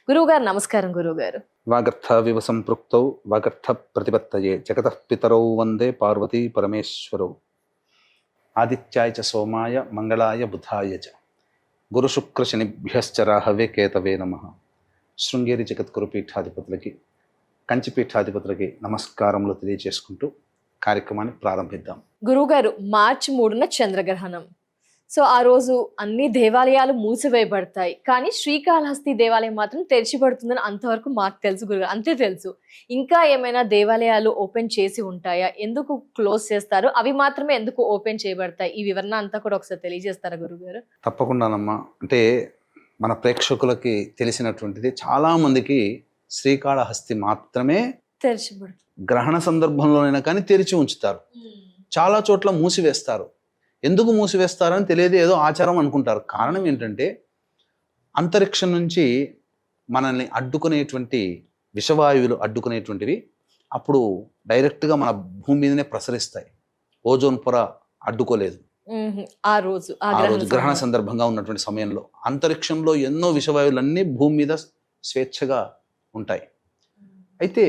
గురువుగారు నమస్కారం గురువుగారు. వాగర్థవివ సంపృక్తౌ వాగర్థ ప్రతిపత్తయే జగతః పితరౌ వందే పార్వతీ పరమేశ్వరౌ. ఆదిత్యాయ చ సోమాయ మంగళాయ బుధాయ చ గురుశుక్రశనిభ్యశ్చ రాహవే కేతవే నమః. శృంగేరి జగద్గురు పీఠాధిపతులకి, కంచి పీఠాధిపతులకి నమస్కారములు తెలియజేసుకుంటూ కార్యక్రమాన్ని ప్రారంభిద్దాం. గురువుగారు, మార్చి 3న చంద్రగ్రహణం. సో ఆ రోజు అన్ని దేవాలయాలు మూసివేయబడతాయి, కానీ శ్రీకాళహస్తి దేవాలయం మాత్రం తెరిచిపడుతుందని అంతవరకు మాకు తెలుసు గురుగారు, అంతే తెలుసు. ఇంకా ఏమైనా దేవాలయాలు ఓపెన్ చేసి ఉంటాయా? ఎందుకు క్లోజ్ చేస్తారు? అవి మాత్రమే ఎందుకు ఓపెన్ చేయబడతాయి? ఈ వివరణ అంతా కూడా ఒకసారి తెలియజేస్తారా గురుగారు? తప్పకుండానమ్మా. అంటే మన ప్రేక్షకులకి తెలిసినటువంటిది, చాలా మందికి శ్రీకాళహస్తి మాత్రమే తెరిచిపడుతుంది. గ్రహణ సందర్భంలోనైనా కానీ తెరిచి ఉంచుతారు, చాలా చోట్ల మూసివేస్తారు. ఎందుకు మూసివేస్తారని తెలియదు, ఏదో ఆచారం అనుకుంటారు. కారణం ఏంటంటే అంతరిక్షం నుంచి మనల్ని అడ్డుకునేటువంటి విషవాయువులు అడ్డుకునేటువంటివి అప్పుడు డైరెక్ట్గా మన భూమి మీదనే ప్రసరిస్తాయి. ఓజోన్ పొర అడ్డుకోలేదు ఆ రోజు గ్రహణ సందర్భంగా ఉన్నటువంటి సమయంలో. అంతరిక్షంలో ఎన్నో విషవాయువులన్నీ భూమి మీద స్వేచ్ఛగా ఉంటాయి. అయితే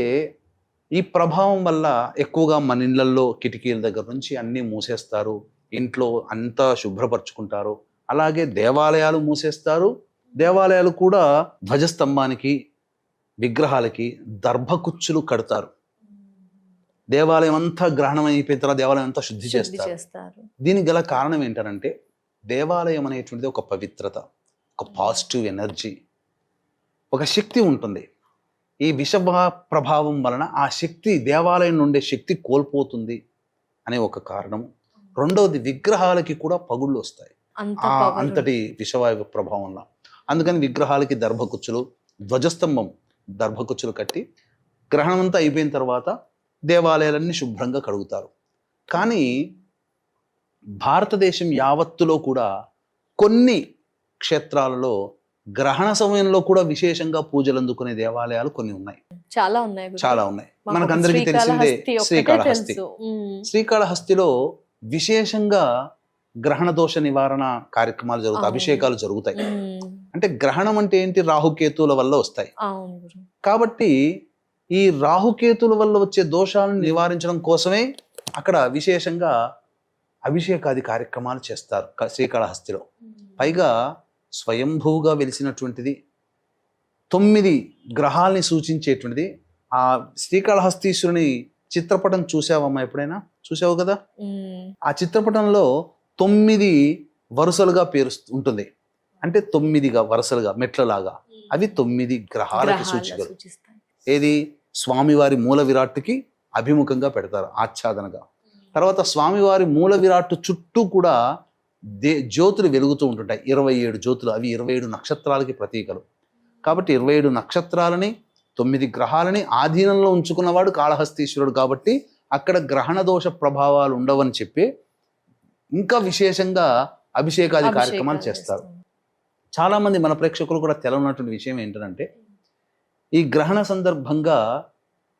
ఈ ప్రభావం వల్ల ఎక్కువగా మన ఇళ్లల్లో కిటికీల దగ్గర నుంచి అన్నీ మూసేస్తారు, ఇంట్లో అంతా శుభ్రపరచుకుంటారు. అలాగే దేవాలయాలు మూసేస్తారు. దేవాలయాలు కూడా ధ్వజస్తంభానికి, విగ్రహాలకి దర్భకుచ్చులు కడతారు. దేవాలయం అంతా గ్రహణం అయిపోయిన తర్వాత దేవాలయం అంతా శుద్ధి చేస్తారు. దీనికి గల కారణం ఏంటంటే, దేవాలయం అనేటువంటిది ఒక పవిత్రత, ఒక పాజిటివ్ ఎనర్జీ, ఒక శక్తి ఉంటుంది. ఈ విష ప్రభావం వలన ఆ శక్తి, దేవాలయం నుండే శక్తి కోల్పోతుంది అనే ఒక కారణం. రెండవది, విగ్రహాలకి కూడా పగుళ్ళు వస్తాయి అంతటి విషవాయు ప్రభావంలో. అందుకని విగ్రహాలకి దర్భకుచ్చులు, ధ్వజస్తంభం దర్భకుచ్చులు కట్టి గ్రహణం అంతా అయిపోయిన తర్వాత దేవాలయాలన్నీ శుభ్రంగా కడుగుతారు. కానీ భారతదేశం యావత్తులో కూడా కొన్ని క్షేత్రాలలో గ్రహణ సమయంలో కూడా విశేషంగా పూజలు అందుకునే దేవాలయాలు కొన్ని ఉన్నాయి, చాలా ఉన్నాయి. మనకందరికీ తెలిసిందే శ్రీకాళహస్తి. శ్రీకాళహస్తిలో విశేషంగా గ్రహణ దోష నివారణ కార్యక్రమాలు జరుగుతాయి, అభిషేకాలు జరుగుతాయి. అంటే గ్రహణం అంటే ఏంటి? రాహుకేతువుల వల్ల వస్తాయి. కాబట్టి ఈ రాహుకేతువుల వల్ల వచ్చే దోషాలను నివారించడం కోసమే అక్కడ విశేషంగా అభిషేకాది కార్యక్రమాలు చేస్తారు శ్రీకాళహస్తిలో. పైగా స్వయంభూగా వెలిసినటువంటిది, 9 గ్రహాలని సూచించేటువంటిది. ఆ శ్రీకాళహస్తీశ్వరుని చిత్రపటం చూసావమ్మా? ఎప్పుడైనా చూసావు కదా? ఆ చిత్రపటంలో 9 వరుసలుగా పేరు ఉంటుంది. అంటే 9గా వరుసలుగా మెట్లలాగా, అవి 9 గ్రహాలకి సూచికలు. ఏది? స్వామివారి మూల విరాట్టుకి అభిముఖంగా పెడతారు ఆచ్ఛాదనగా. తర్వాత స్వామివారి మూల విరాట్టు చుట్టూ కూడా జ్యోతులు వెలుగుతూ ఉంటుంటాయి, 27 జ్యోతులు. అవి 27 నక్షత్రాలకి ప్రతీకలు. కాబట్టి 27 నక్షత్రాలని, 9 గ్రహాలని ఆధీనంలో ఉంచుకున్నవాడు కాళహస్తీశ్వరుడు. కాబట్టి అక్కడ గ్రహణ దోష ప్రభావాలు ఉండవని చెప్పి ఇంకా విశేషంగా అభిషేకాది కార్యక్రమాలు చేస్తారు. చాలామంది మన ప్రేక్షకులు కూడా తెలవనటువంటి విషయం ఏంటంటే, ఈ గ్రహణ సందర్భంగా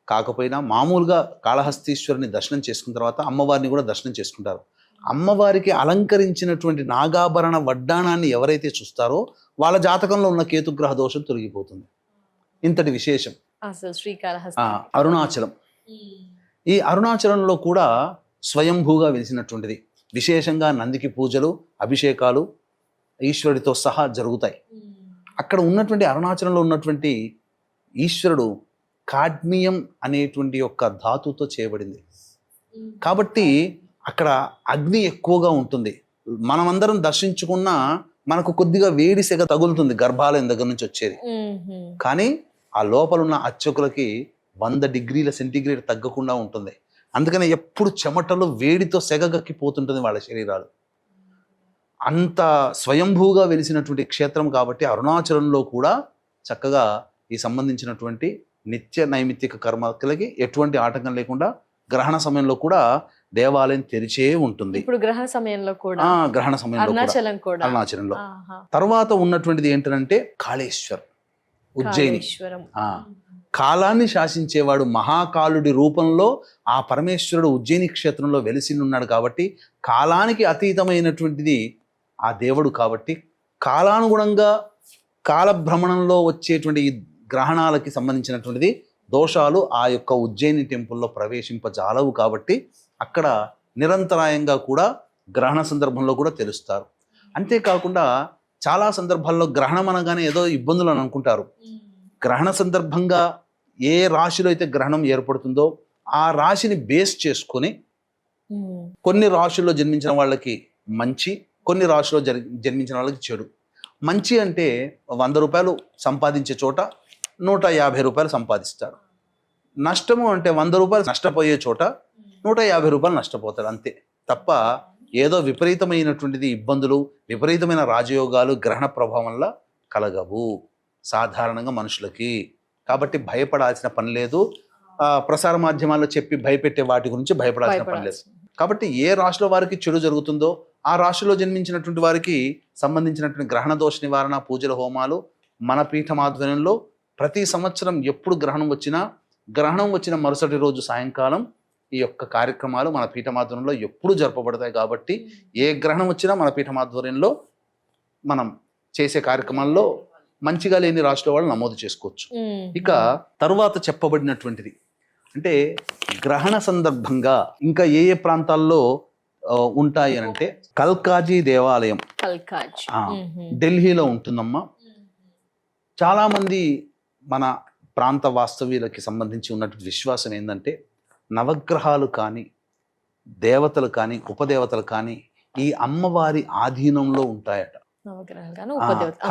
కాకపోయినా మామూలుగా కాళహస్తీశ్వరుని దర్శనం చేసుకున్న తర్వాత అమ్మవారిని కూడా దర్శనం చేసుకుంటారు. అమ్మవారికి అలంకరించినటువంటి నాగాభరణ వడ్డాణాన్ని ఎవరైతే చూస్తారో వాళ్ళ జాతకంలో ఉన్న కేతుగ్రహ దోషం తొలగిపోతుంది. ఇంతటి విశేషం అరుణాచలం. ఈ అరుణాచలంలో కూడా స్వయంభూగా వెలిసినటువంటిది. విశేషంగా నందికి పూజలు, అభిషేకాలు ఈశ్వరుడితో సహా జరుగుతాయి. అక్కడ ఉన్నటువంటి అరుణాచలంలో ఉన్నటువంటి ఈశ్వరుడు కాడ్మియం అనేటువంటి యొక్క ధాతుతో చేయబడింది. కాబట్టి అక్కడ అగ్ని ఎక్కువగా ఉంటుంది. మనమందరం దర్శించుకున్నా మనకు కొద్దిగా వేడి సెగ తగులుతుంది గర్భాలయం దగ్గర నుంచి వచ్చేది. కానీ ఆ లోపల ఉన్న అర్చకులకి 100 డిగ్రీల సెంటీగ్రేడ్ తగ్గకుండా ఉంటుంది. అందుకని ఎప్పుడు చెమటలు వేడితో సెగగక్కిపోతుంటుంది వాళ్ళ శరీరాలు. అంత స్వయంభూగా వెలిసినటువంటి క్షేత్రం కాబట్టి అరుణాచలంలో కూడా చక్కగా ఈ సంబంధించినటువంటి నిత్య నైమిత్తిక కర్మలకి ఎటువంటి ఆటంకం లేకుండా గ్రహణ సమయంలో కూడా దేవాలయం తెరిచే ఉంటుంది. ఇప్పుడు గ్రహణ సమయంలో కూడా అరుణాచలంలో. తర్వాత ఉన్నటువంటిది ఏంటంటే కాళేశ్వర్, ఉజ్జయిని. కాలాన్ని శాసించేవాడు మహాకాలుడి రూపంలో ఆ పరమేశ్వరుడు ఉజ్జయిని క్షేత్రంలో వెలిసి ఉన్నాడు. కాబట్టి కాలానికి అతీతమైనటువంటిది ఆ దేవుడు. కాబట్టి కాలానుగుణంగా కాలభ్రమణంలో వచ్చేటువంటి ఈ గ్రహణాలకి సంబంధించినటువంటిది దోషాలు ఆ యొక్క ఉజ్జయిని టెంపుల్లో ప్రవేశింపజాలవు కాబట్టి అక్కడ నిరంతరాయంగా కూడా గ్రహణ సందర్భంలో కూడా తెలుస్తారు. అంతేకాకుండా చాలా సందర్భాల్లో గ్రహణం అనగానే ఏదో ఇబ్బందులు అని అనుకుంటారు. గ్రహణ సందర్భంగా ఏ రాశిలో అయితే గ్రహణం ఏర్పడుతుందో ఆ రాశిని బేస్ చేసుకొని కొన్ని రాశుల్లో జన్మించిన వాళ్ళకి మంచి, కొన్ని రాశిలో జన్మించిన వాళ్ళకి చెడు. మంచి అంటే 100 రూపాయలు సంపాదించే చోట 150 రూపాయలు సంపాదిస్తాడు. నష్టము అంటే 100 రూపాయలు నష్టపోయే చోట 150 రూపాయలు నష్టపోతాడు, అంతే తప్ప ఏదో విపరీతమైనటువంటిది ఇబ్బందులు, విపరీతమైన రాజయోగాలు గ్రహణ ప్రభావం వల్ల కలగవు సాధారణంగా మనుషులకి. కాబట్టి భయపడాల్సిన పని లేదు. ప్రసార మాధ్యమాల్లో చెప్పి భయపెట్టే వాటి గురించి భయపడాల్సిన పని లేదు. కాబట్టి ఏ రాశిలో వారికి చెడు జరుగుతుందో ఆ రాశిలో జన్మించినటువంటి వారికి సంబంధించినటువంటి గ్రహణ దోష నివారణ పూజల హోమాలు మన పీఠమాధ్వర్యంలో ప్రతి సంవత్సరం ఎప్పుడు గ్రహణం వచ్చిన మరుసటి రోజు సాయంకాలం ఈ యొక్క కార్యక్రమాలు మన పీఠమాధ్వర్యంలో ఎప్పుడు జరపబడతాయి. కాబట్టి ఏ గ్రహణం వచ్చినా మన పీఠమాధ్వర్యంలో మనం చేసే కార్యక్రమాల్లో మంచిగా లేని రాశిలో వాళ్ళు నమోదు చేసుకోవచ్చు. ఇక తరువాత చెప్పబడినటువంటిది అంటే గ్రహణ సందర్భంగా ఇంకా ఏ ఏ ప్రాంతాల్లో ఉంటాయి అంటే కల్కాజీ దేవాలయం ఢిల్లీలో ఉంటుందమ్మా. చాలా మంది మన ప్రాంత వాస్తవ్యులకి సంబంధించి ఉన్నటువంటి విశ్వాసం ఏంటంటే నవగ్రహాలు కానీ దేవతలు కానీ ఉపదేవతలు కానీ ఈ అమ్మవారి ఆధీనంలో ఉంటాయట.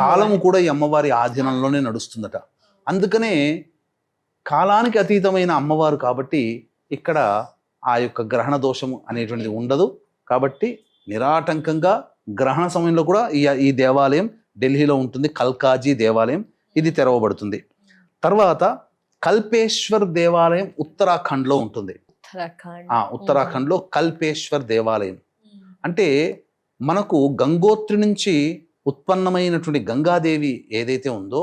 కాలము కూడా ఈ అమ్మవారి ఆధీనంలోనే నడుస్తుందట. అందుకనే కాలానికి అతీతమైన అమ్మవారు కాబట్టి ఇక్కడ ఆ యొక్క గ్రహణ దోషము అనేటువంటిది ఉండదు. కాబట్టి నిరాటంకంగా గ్రహణ సమయంలో కూడా ఈ దేవాలయం ఢిల్లీలో ఉంటుంది. కల్కాజీ దేవాలయం ఇది తెరవబడుతుంది. తర్వాత కల్పేశ్వర్ దేవాలయం ఉత్తరాఖండ్లో ఉంటుంది. ఉత్తరాఖండ్లో కల్పేశ్వర్ దేవాలయం అంటే మనకు గంగోత్రి నుంచి ఉత్పన్నమైనటువంటి గంగాదేవి ఏదైతే ఉందో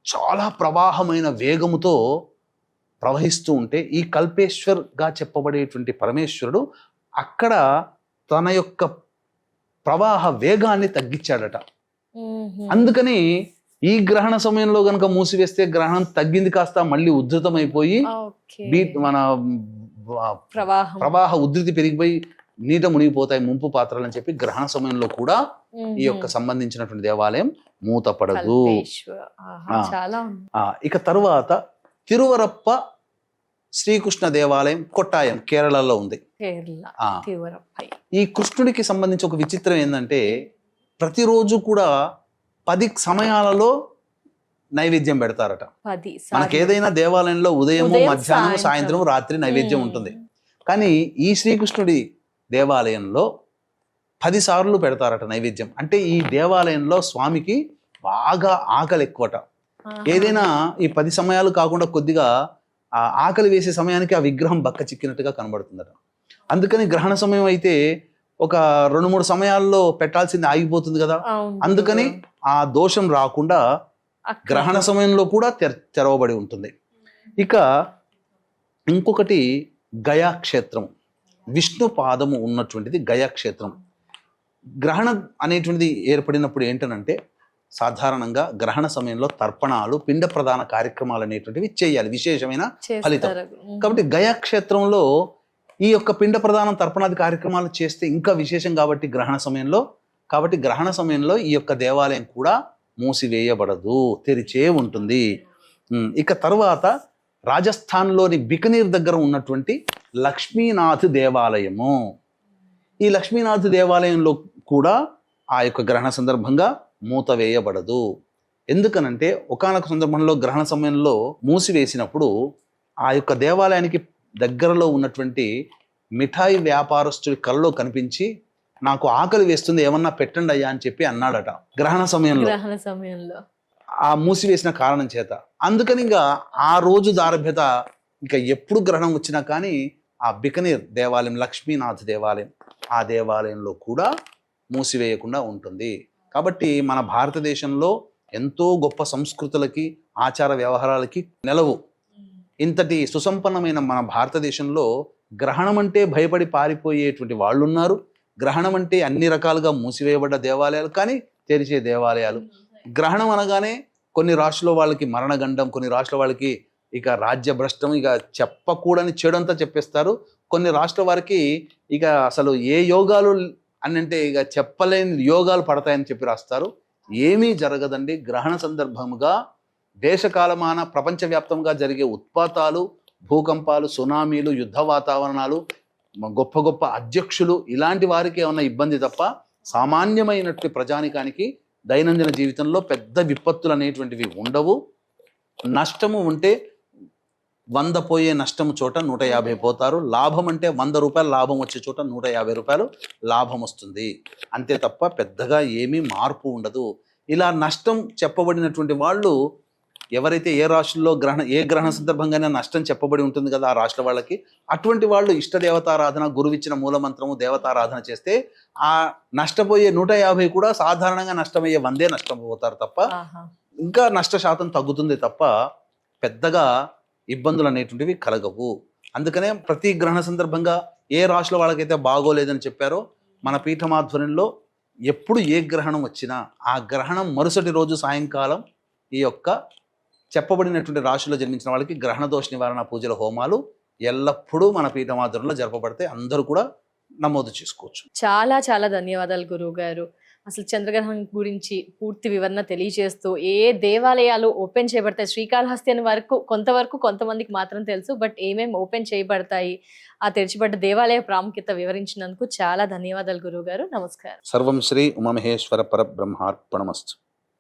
చాలా ప్రవాహమైన వేగముతో ప్రవహిస్తూ ఉంటే ఈ కల్పేశ్వర్గా చెప్పబడేటువంటి పరమేశ్వరుడు అక్కడ తన యొక్క ప్రవాహ వేగాన్ని తగ్గించాడట. అందుకని ఈ గ్రహణ సమయంలో గనక మూసివేస్తే గ్రహణం తగ్గింది కాస్త మళ్ళీ ఉధృతమైపోయి మన ప్రవాహ ఉధృతి పెరిగిపోయి నీట మునిగిపోతాయి ముంపు పాత్రలు అని చెప్పి గ్రహణ సమయంలో కూడా ఈ యొక్క సంబంధించినటువంటి దేవాలయం మూతపడదు. ఇక తరువాత తిరువరప్ప శ్రీకృష్ణ దేవాలయం కొట్టాయం కేరళలో ఉంది. ఈ కృష్ణుడికి సంబంధించి ఒక విచిత్రం ఏంటంటే ప్రతిరోజు కూడా 10 సమయాలలో నైవేద్యం పెడతారట. మనకి ఏదైనా దేవాలయంలో ఉదయము మధ్యాహ్నం సాయంత్రం రాత్రి నైవేద్యం ఉంటుంది. కానీ ఈ శ్రీకృష్ణుడి దేవాలయంలో 10 సార్లు పెడతారట నైవేద్యం. అంటే ఈ దేవాలయంలో స్వామికి బాగా ఆకలి ఎక్కువట. ఏదైనా ఈ 10 సమయాలు కాకుండా కొద్దిగా ఆకలి వేసే సమయానికి ఆ విగ్రహం బక్క చిక్కినట్టుగా కనబడుతుందట. అందుకని గ్రహణ సమయం అయితే ఒక 2-3 సమయాల్లో పెట్టాల్సింది ఆగిపోతుంది కదా. అందుకని ఆ దోషం రాకుండా గ్రహణ సమయంలో కూడా తెరవబడి ఉంటుంది. ఇక ఇంకొకటి గయా క్షేత్రం, విష్ణు పాదము ఉన్నటువంటిది గయా క్షేత్రం. గ్రహణం అనేటువంటిది ఏర్పడినప్పుడు ఏంటనంటే సాధారణంగా గ్రహణ సమయంలో తర్పణాలు పిండ ప్రధాన కార్యక్రమాలు అనేటువంటివి చేయాలి, విశేషమైన ఫలితం. కాబట్టి గయా క్షేత్రంలో ఈ యొక్క పిండ ప్రధానం తర్పణాది కార్యక్రమాలు చేస్తే ఇంకా విశేషం కాబట్టి గ్రహణ సమయంలో ఈ యొక్క దేవాలయం కూడా మూసివేయబడదు, తెరిచే ఉంటుంది. ఇక తర్వాత రాజస్థాన్లోని బికనీర్ దగ్గర ఉన్నటువంటి లక్ష్మీనాథ్ దేవాలయము. ఈ లక్ష్మీనాథ్ దేవాలయంలో కూడా ఆ యొక్క గ్రహణ సందర్భంగా మూతవేయబడదు. ఎందుకనంటే ఒకానొక సందర్భంలో గ్రహణ సమయంలో మూసివేసినప్పుడు ఆ యొక్క దేవాలయానికి దగ్గరలో ఉన్నటువంటి మిఠాయి వ్యాపారస్తుడి కళ్ళలో కనిపించి నాకు ఆకలి వేస్తుంది ఏమన్నా పెట్టండి అయ్యా అని చెప్పి అన్నాడట గ్రహణ సమయంలో ఆ మూసివేసిన కారణం చేత. అందుకని ఇంకా ఆ రోజు దారభ్యత ఇంకా ఎప్పుడు గ్రహణం వచ్చినా కానీ ఆ బికనీర్ దేవాలయం లక్ష్మీనాథ్ దేవాలయం ఆ దేవాలయంలో కూడా మూసివేయకుండా ఉంటుంది. కాబట్టి మన భారతదేశంలో ఎంతో గొప్ప సంస్కృతులకి ఆచార వ్యవహారాలకి నెలవు. ఇంతటి సుసంపన్నమైన మన భారతదేశంలో గ్రహణం అంటే భయపడి పారిపోయేటువంటి వాళ్ళు ఉన్నారు. గ్రహణం అంటే అన్ని రకాలుగా మూసివేయబడ్డ దేవాలయాలు కానీ తెరిచే దేవాలయాలు గ్రహణం అనగానే కొన్ని రాశుల వాళ్ళకి మరణగండం, కొన్ని రాశుల వాళ్ళకి ఇక రాజ్య భ్రష్టం, ఇక చెప్పకూడని చెడంతా చెప్పేస్తారు. కొన్ని రాష్ట్రాల వారికి ఇక అసలు ఏ యోగాలు అని అంటే ఇక చెప్పలేని యోగాలు పడతాయని చెప్పి రాస్తారు. ఏమీ జరగదండి. గ్రహణ సందర్భముగా దేశకాలమాన ప్రపంచవ్యాప్తంగా జరిగే ఉత్పాతాలు, భూకంపాలు, సునామీలు, యుద్ధ వాతావరణాలు, గొప్ప గొప్ప అధ్యక్షులు, ఇలాంటి వారికి ఏమన్నా ఇబ్బంది తప్ప సామాన్యమైనటువంటి ప్రజానికానికి దైనందిన జీవితంలో పెద్ద విపత్తులు అనేటువంటివి ఉండవు. నష్టము ఉంటే 100 పోయే నష్టము చోట 150 పోతారు. లాభం అంటే 100 రూపాయలు లాభం వచ్చే చోట 150 రూపాయలు లాభం వస్తుంది. అంతే తప్ప పెద్దగా ఏమీ మార్పు ఉండదు. ఇలా నష్టం చెప్పబడినటువంటి వాళ్ళు ఎవరైతే ఏ రాశుల్లో ఏ గ్రహణ సందర్భంగానే నష్టం చెప్పబడి ఉంటుంది కదా ఆ రాశుల వాళ్ళకి, అటువంటి వాళ్ళు ఇష్ట దేవతారాధన, గురువిచ్చిన మూలమంత్రము, దేవతారాధన చేస్తే ఆ నష్టపోయే 150 కూడా సాధారణంగా నష్టమయ్యే 100 నష్టపోతారు తప్ప ఇంకా నష్ట శాతం తగ్గుతుంది తప్ప పెద్దగా ఇబ్బందులు అనేటువంటివి కలగవు. అందుకనే ప్రతి గ్రహణ సందర్భంగా ఏ రాశుల వాళ్ళకైతే బాగోలేదని చెప్పారో మన పీఠమాధ్వర్యంలో ఎప్పుడు ఏ గ్రహణం వచ్చినా ఆ గ్రహణం మరుసటి రోజు సాయంకాలం ఈ యొక్క చెప్పబడినటువంటి రాశుల్లో జన్మించిన వాళ్ళకి గ్రహణ దోష నివారణ పూజల హోమాలు ఎల్లప్పుడూ మన పీఠమాధ్వర్యంలో జరపబడితే అందరూ కూడా నమోదు చేసుకోవచ్చు. చాలా చాలా ధన్యవాదాలు గురువు గారు. అసలు చంద్రగ్రహణం గురించి పూర్తి వివరణ తెలియజేస్తూ ఏ దేవాలయాలు ఓపెన్ చేయబడతాయి, శ్రీకాళహస్తి అని వరకు కొంతవరకు కొంతమందికి మాత్రం తెలుసు, బట్ ఏమేమి ఓపెన్ చేయబడతాయి, ఆ తెరిచిబడ్డ దేవాలయ ప్రాముఖ్యత వివరించినందుకు చాలా ధన్యవాదాలు గురువు గారు. నమస్కారం. సర్వం శ్రీ ఉమామహేశ్వర పరబ్రహ్మార్పణమస్తు.